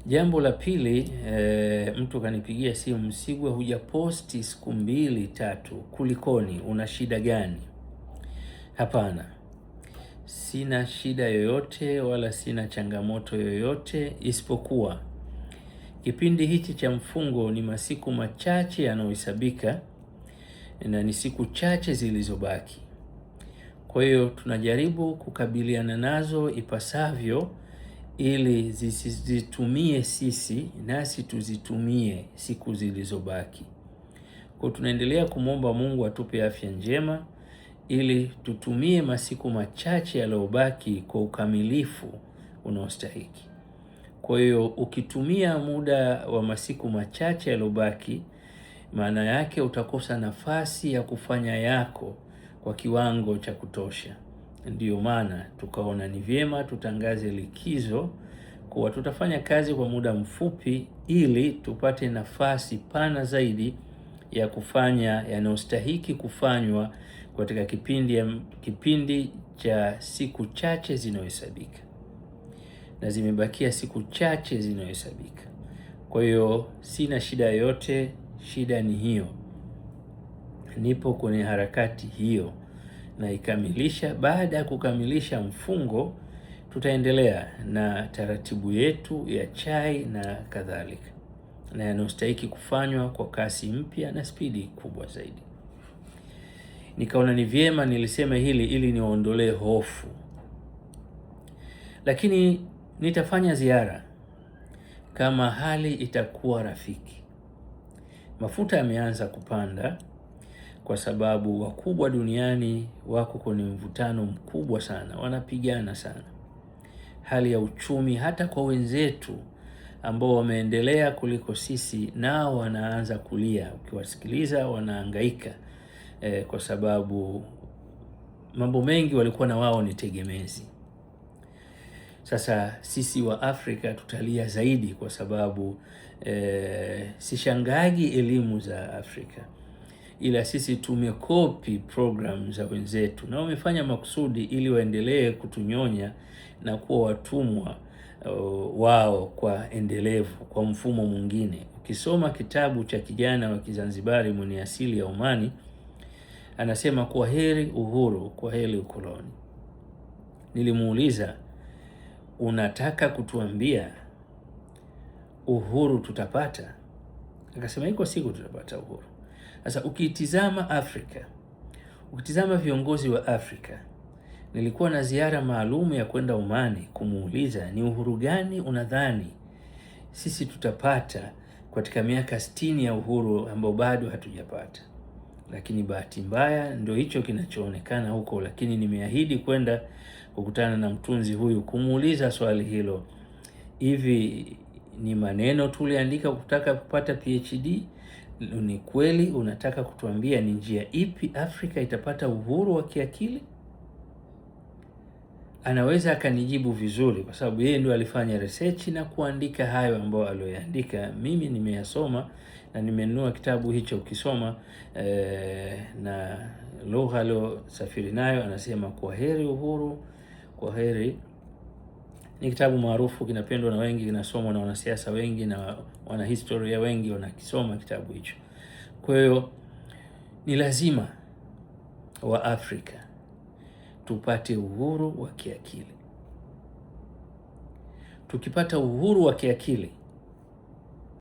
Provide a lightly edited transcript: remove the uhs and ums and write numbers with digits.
Jambo la pili, mtu kanipigia simu, Msigwa, hujaposti siku 2-3, kulikoni? Una shida gani? Hapana, sina shida yoyote wala sina changamoto yoyote, isipokuwa kipindi hichi cha mfungo ni masiku machache yanayohesabika na ni siku chache zilizobaki. Kwa hiyo tunajaribu kukabiliana nazo ipasavyo ili zisizitumie sisi nasi tuzitumie siku zilizobaki. Kwa tunaendelea kumwomba Mungu atupe afya njema ili tutumie masiku machache yaliyobaki kwa ukamilifu unaostahiki. Kwa hiyo ukitumia muda wa masiku machache yaliyobaki, maana yake utakosa nafasi ya kufanya yako kwa kiwango cha kutosha. Ndiyo maana tukaona ni vyema tutangaze likizo, kuwa tutafanya kazi kwa muda mfupi ili tupate nafasi pana zaidi ya kufanya yanayostahiki kufanywa katika kipindi cha siku chache zinazohesabika, na zimebakia siku chache zinazohesabika. Kwa hiyo sina shida yoyote, shida ni hiyo. Nipo kwenye harakati hiyo na ikamilisha. Baada ya kukamilisha mfungo, tutaendelea na taratibu yetu ya chai na kadhalika, na yanayostahiki kufanywa kwa kasi mpya na spidi kubwa zaidi. Nikaona ni vyema nilisema hili ili niwaondolee hofu. Lakini nitafanya ziara kama hali itakuwa rafiki. Mafuta yameanza kupanda kwa sababu wakubwa duniani wako kwenye mvutano mkubwa sana, wanapigana sana. Hali ya uchumi hata kwa wenzetu ambao wameendelea kuliko sisi, nao wanaanza kulia. Ukiwasikiliza wanahangaika kwa sababu mambo mengi walikuwa na wao ni tegemezi. Sasa sisi wa Afrika tutalia zaidi kwa sababu sishangagi elimu za Afrika, ila sisi tumekopi program za wenzetu na wamefanya makusudi ili waendelee kutunyonya na kuwa watumwa wao kwa endelevu kwa mfumo mwingine. Ukisoma kitabu cha kijana wa Kizanzibari mwenye asili ya Omani, anasema kwa heri uhuru, kwa heri ukoloni. Nilimuuliza, unataka kutuambia uhuru tutapata? Akasema iko siku tutapata uhuru. Sasa ukitizama Afrika, ukitizama viongozi wa Afrika, nilikuwa na ziara maalum ya kwenda Omani kumuuliza ni uhuru gani unadhani sisi tutapata katika miaka 60 ya uhuru ambao bado hatujapata. Lakini bahati mbaya ndio hicho kinachoonekana huko, lakini nimeahidi kwenda kukutana na mtunzi huyu kumuuliza swali hilo. Hivi ni maneno tuliandika kutaka kupata PhD? Ni kweli unataka kutuambia ni njia ipi Afrika itapata uhuru wa kiakili? Anaweza akanijibu vizuri kwa sababu yeye ndio alifanya research na kuandika hayo ambayo aliyoandika. Mimi nimeyasoma na nimenunua kitabu hicho. Ukisoma na lugha aliyosafiri nayo, anasema kwa heri uhuru, kwa heri. Ni kitabu maarufu, kinapendwa na wengi, kinasomwa na wanasiasa wengi na wanahistoria wengi wanakisoma kitabu hicho. Kwa hiyo ni lazima wa Afrika tupate uhuru wa kiakili. Tukipata uhuru wa kiakili,